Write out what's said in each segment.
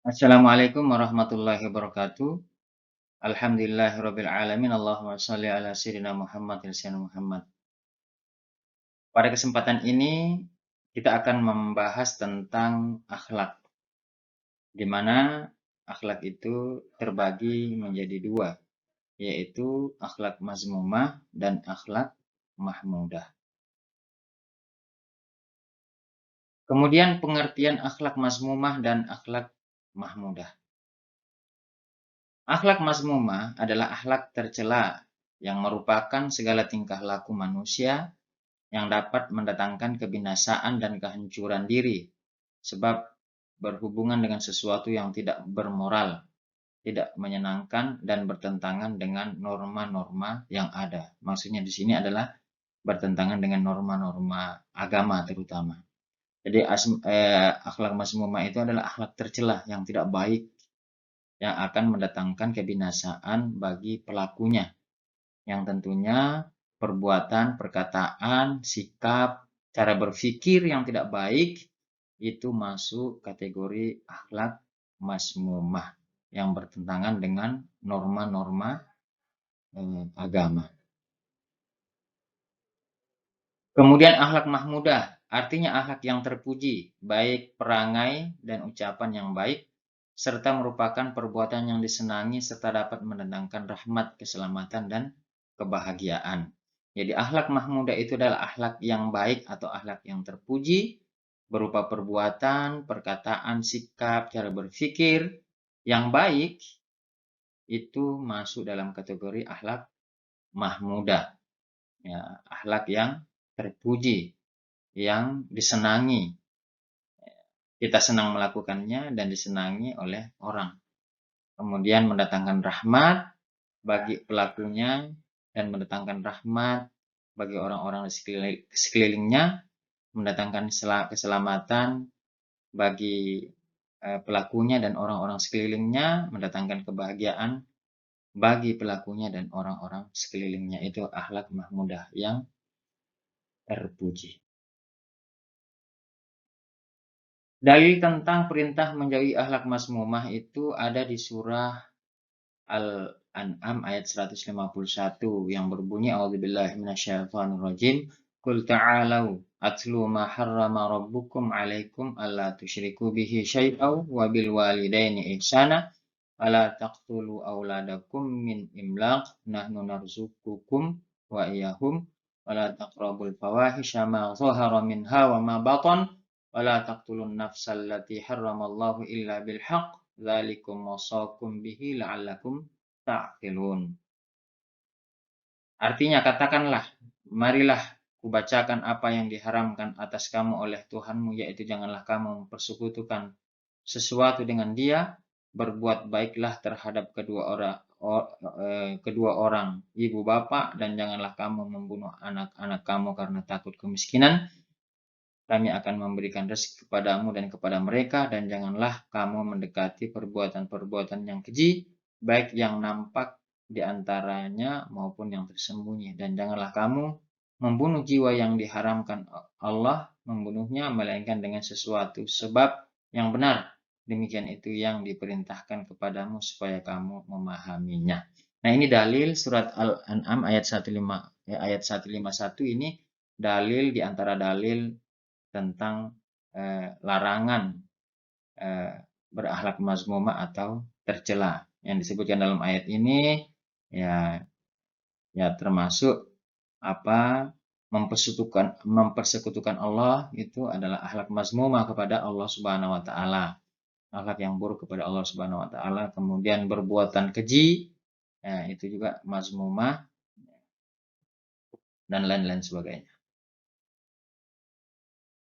Assalamualaikum warahmatullahi wabarakatuh. Alhamdulillahirabbil alamin. Allahumma shalli ala sayyidina Muhammad wa sayyidina Muhammad. Pada kesempatan ini kita akan membahas tentang akhlak, di mana akhlak itu terbagi menjadi dua, yaitu akhlak mazmumah dan akhlak mahmudah. Kemudian pengertian akhlak mazmumah dan akhlak mahmudah. Akhlak mazmumah adalah akhlak tercela yang merupakan segala tingkah laku manusia yang dapat mendatangkan kebinasaan dan kehancuran diri, sebab berhubungan dengan sesuatu yang tidak bermoral, tidak menyenangkan, dan bertentangan dengan norma-norma yang ada. Maksudnya di sini adalah bertentangan dengan norma-norma agama terutama. Jadi akhlak mazmumah itu adalah akhlak tercela yang tidak baik, yang akan mendatangkan kebinasaan bagi pelakunya, yang tentunya perbuatan, perkataan, sikap, cara berpikir yang tidak baik itu masuk kategori akhlak mazmumah yang bertentangan dengan norma-norma agama. Kemudian akhlak mahmudah, artinya akhlak yang terpuji, baik perangai dan ucapan yang baik, serta merupakan perbuatan yang disenangi serta dapat mendatangkan rahmat, keselamatan, dan kebahagiaan. Jadi akhlak mahmudah itu adalah akhlak yang baik atau akhlak yang terpuji, berupa perbuatan, perkataan, sikap, cara berpikir yang baik, itu masuk dalam kategori akhlak mahmudah. Ya, akhlak yang terpuji, yang disenangi. Kita senang melakukannya dan disenangi oleh orang. Kemudian mendatangkan rahmat bagi pelakunya dan mendatangkan rahmat bagi orang-orang di sekelilingnya, mendatangkan keselamatan bagi pelakunya dan orang-orang sekelilingnya, mendatangkan kebahagiaan bagi pelakunya dan orang-orang sekelilingnya. Itu akhlak mahmudah yang terpuji. Dalil tentang perintah menjauhi akhlak mazmumah itu ada di surah Al-An'am ayat 151 yang berbunyi a'udzubillahi minasyaitonirrajim. Qul ta'alau atlu ma harrama rabbukum 'alaikum alla tusyriku bihi syai'aw wa bil walidaini ihsana wala taqtulu auladakum min imlaq nahnu narzuqukum wa iyyahum wala taqrabul fawahisha ma dhahara minha wa ma batan wala taqtulun nafsal lati harramallahu illa bil haqq dzalikum wasaqum bihi la'allakum ta'qilun. Artinya katakanlah, marilah kubacakan apa yang diharamkan atas kamu oleh Tuhanmu, yaitu janganlah kamu mempersekutukan sesuatu dengan Dia, berbuat baiklah terhadap kedua orang ibu bapak, dan janganlah kamu membunuh anak-anak kamu karena takut kemiskinan. Kami akan memberikan rezeki kepadamu dan kepada mereka, dan janganlah kamu mendekati perbuatan-perbuatan yang keji, baik yang nampak di antaranya maupun yang tersembunyi. Dan janganlah kamu membunuh jiwa yang diharamkan Allah membunuhnya, melainkan dengan sesuatu sebab yang benar. Demikian itu yang diperintahkan kepadamu supaya kamu memahaminya. Nah, ini dalil surat Al-An'am ayat 151 ini, dalil di antara dalil tentang larangan berakhlak mazmumah atau tercela. Yang disebutkan dalam ayat ini ya termasuk apa mempersekutukan Allah itu adalah akhlak mazmumah kepada Allah Subhanahu wa taala. Akhlak yang buruk kepada Allah Subhanahu wa taala, kemudian berbuatan keji, ya, itu juga mazmumah dan lain-lain sebagainya.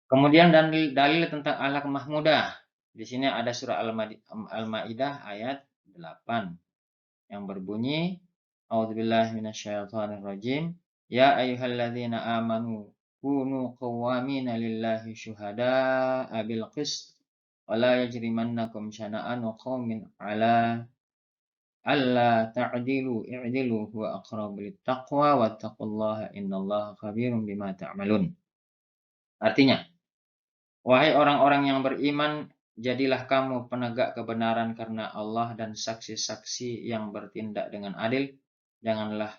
Kemudian dalil tentang akhlak mahmudah. Di sini ada surah Al-Maidah ayat 8 yang berbunyi a'udzubillahi minasyaitonirrajim. Ya ayyuhalladzina amanu kunu qawwamina lillahi syuhada'a bil qist wa la yajrimannakum syana'anu qaumin ala alla ta'dilu i'dilu huwa aqrabu littaqwa wattaqullaha innallaha khabirum bima ta'malun. Artinya, wahai orang-orang yang beriman, jadilah kamu penegak kebenaran karena Allah dan saksi-saksi yang bertindak dengan adil. Janganlah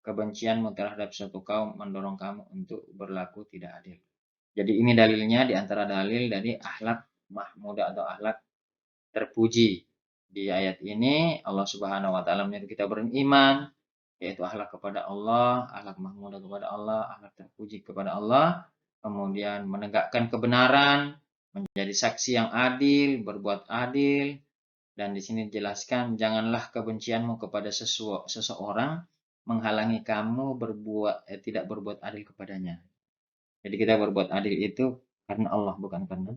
kebencianmu terhadap suatu kaum mendorong kamu untuk berlaku tidak adil. Jadi ini dalilnya di antara dalil dari akhlak mahmudah atau akhlak terpuji. Di ayat ini Allah Subhanahu wa taala menyuruh kita beriman, yaitu akhlak kepada Allah, akhlak mahmudah kepada Allah, akhlak terpuji kepada Allah, kemudian menegakkan kebenaran, menjadi saksi yang adil, berbuat adil, dan di sini dijelaskan janganlah kebencianmu kepada seseorang menghalangi kamu tidak berbuat adil kepadanya. Jadi kita berbuat adil itu karena Allah, bukan karena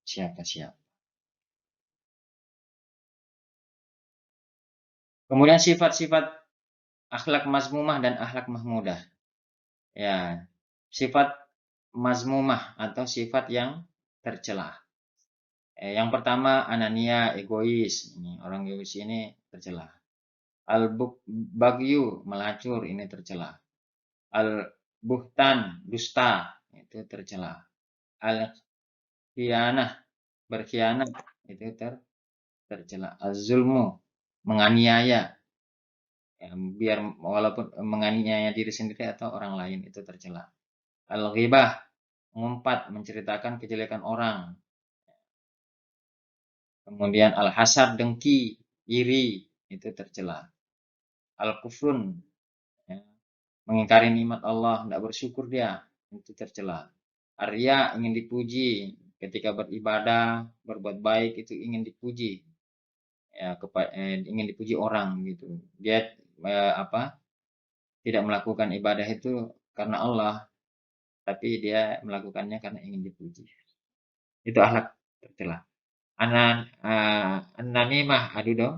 siapa-siapa. Kemudian sifat-sifat akhlak mazmumah dan akhlak mahmudah. Ya, sifat mazmumah atau sifat yang tercela. Yang pertama anania, egois. Ini orang egois ini tercela. Al-bagyu, melacur, ini tercela. Al-buhtan, dusta, itu tercela. Al-khianah, berkhianat, itu tercela. Al-zulmu, menganiaya, ya, biar walaupun menganiaya diri sendiri atau orang lain, itu tercela. Al-ghibah, mengumpat, menceritakan kejelekan orang. Kemudian al-hasad, dengki, iri, itu tercela. Al-kufrun, ya, mengingkari nikmat Allah, tidak bersyukur dia, itu tercela. Arya, ingin dipuji, ketika beribadah, berbuat baik itu ingin dipuji, ya, ingin dipuji orang gitu. Dia tidak melakukan ibadah itu karena Allah, tapi dia melakukannya karena ingin dipuji. Itu akhlak tercela. Namimah, adu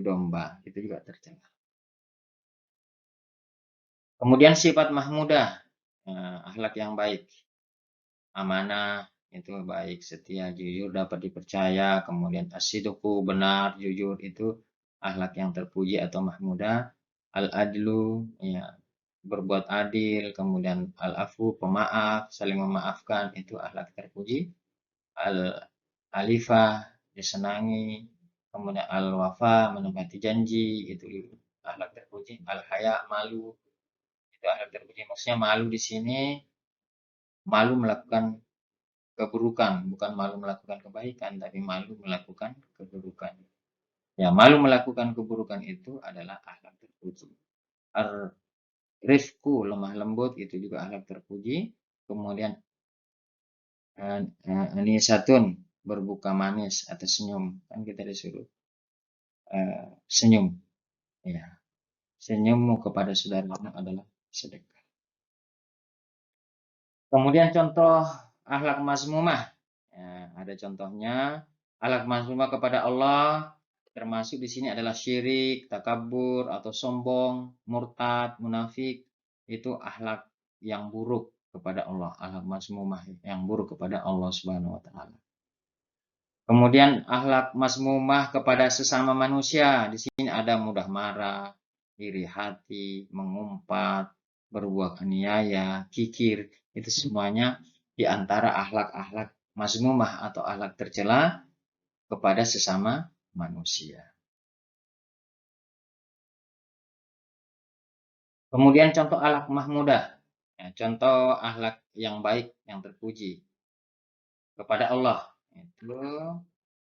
domba, itu juga tercela. Kemudian sifat mahmudah, akhlak yang baik, amanah, itu baik, setia, jujur, dapat dipercaya. Kemudian as-sidqu, benar, jujur, itu akhlak yang terpuji atau mahmudah. Al-adlu, ya, berbuat adil. Kemudian al-afu, pemaaf, saling memaafkan, itu akhlak terpuji. Al-alifah, disenangi. Kemudian al-wafa, menepati janji, itu akhlak terpuji. Al-haya, malu, itu akhlak terpuji. Maksudnya malu di sini, malu melakukan keburukan, bukan malu melakukan kebaikan, tapi malu melakukan keburukan. Ya, malu melakukan keburukan itu adalah akhlak terpuji. Ar-rifku, lemah lembut, itu juga akhlak terpuji. Kemudian anisatun, berbuka manis atau senyum. Kan kita disuruh senyum. Ya, senyummu kepada saudaramu adalah sedekah. Kemudian contoh akhlak mazmumah. Ya, ada contohnya. Akhlak mazmumah kepada Allah termasuk di sini adalah syirik, takabur atau sombong, murtad, munafik. Itu akhlak yang buruk kepada Allah, akhlak mazmumah yang buruk kepada Allah Subhanahu wa taala. Kemudian akhlak mazmumah kepada sesama manusia. Di sini ada mudah marah, iri hati, mengumpat, berbuat aniaya, kikir. Itu semuanya di antara akhlak-akhlak mazmumah atau akhlak tercela kepada sesama manusia. Kemudian contoh akhlak mahmudah. Ya, contoh akhlak yang baik, yang terpuji kepada Allah. Itu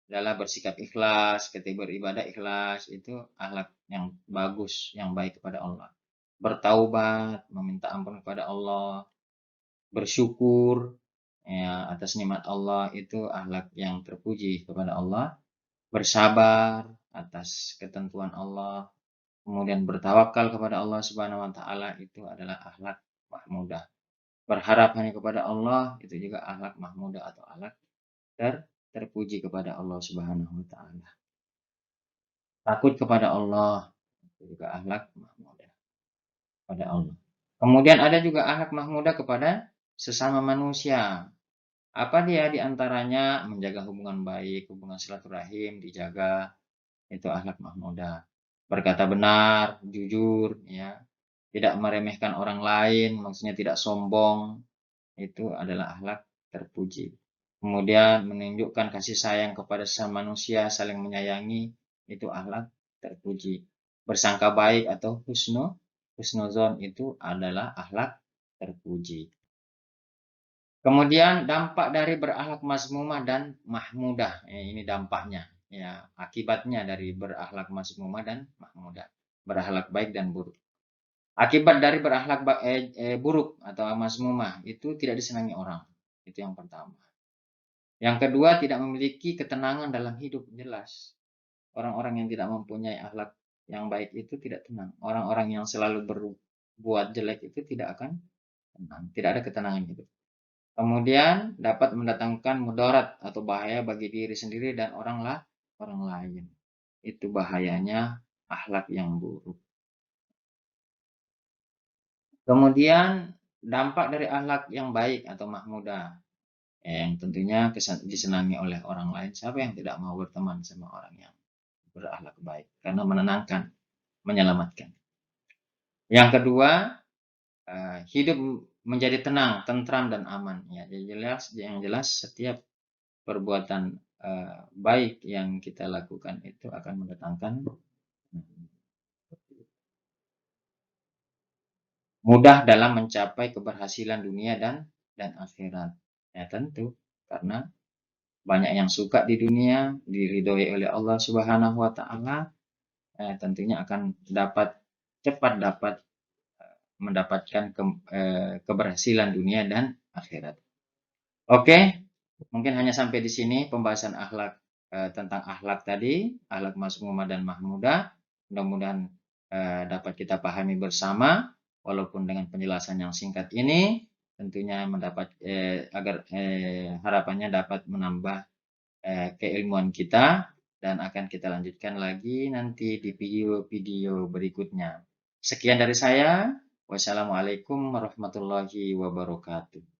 adalah bersikap ikhlas, ketika beribadah ikhlas, itu akhlak yang bagus, yang baik kepada Allah. Bertaubat, meminta ampun kepada Allah, bersyukur ya, atas nikmat Allah, itu akhlak yang terpuji kepada Allah. Bersabar atas ketentuan Allah, kemudian bertawakal kepada Allah Subhanahu wa taala, itu adalah akhlak mahmudah. Berharap hanya kepada Allah, itu juga akhlak mahmudah atau akhlak terpuji kepada Allah Subhanahu wa taala. Takut kepada Allah, itu juga akhlak mahmudah kepada Allah. Kemudian ada juga akhlak mahmudah kepada sesama manusia. Apa dia? Di antaranya menjaga hubungan baik, hubungan silaturahim dijaga, itu akhlak mahmudah. Berkata benar, jujur, ya, tidak meremehkan orang lain, maksudnya tidak sombong, itu adalah akhlak terpuji. kemudian menunjukkan kasih sayang kepada sesama manusia, saling menyayangi, itu akhlak terpuji. Bersangka baik atau husnuzon itu adalah akhlak terpuji. Kemudian dampak dari berakhlak mazmumah dan mahmudah. Ini dampaknya, ya, akibatnya dari berakhlak mazmumah dan mahmudah. Berakhlak baik dan buruk. Akibat dari berakhlak buruk atau mazmumah itu tidak disenangi orang. Itu yang pertama. Yang kedua, tidak memiliki ketenangan dalam hidup, jelas. Orang-orang yang tidak mempunyai akhlak yang baik itu tidak tenang. Orang-orang yang selalu berbuat jelek itu tidak akan tenang. Tidak ada ketenangan hidup. Kemudian dapat mendatangkan mudarat atau bahaya bagi diri sendiri dan orang lain. Itu bahayanya akhlak yang buruk. Kemudian dampak dari akhlak yang baik atau mahmudah, yang tentunya disenangi oleh orang lain. Siapa yang tidak mau berteman sama orang yang berakhlak baik? Karena menenangkan, menyelamatkan. Yang kedua, hidup menjadi tenang, tentram dan aman. Ya, yang jelas setiap perbuatan baik yang kita lakukan itu akan mendatangkan mudah dalam mencapai keberhasilan dunia dan akhirat. Ya tentu, karena banyak yang suka di dunia, diridhoi oleh Allah Subhanahu wa taala, tentunya akan cepat dapat mendapatkan keberhasilan dunia dan akhirat. Oke, mungkin hanya sampai di sini pembahasan akhlak tentang akhlak tadi, akhlak mazmumah dan mahmudah. Mudah-mudahan dapat kita pahami bersama, walaupun dengan penjelasan yang singkat ini, tentunya agar harapannya dapat menambah keilmuan kita dan akan kita lanjutkan lagi nanti di video-video berikutnya. Sekian dari saya. Wassalamualaikum warahmatullahi wabarakatuh.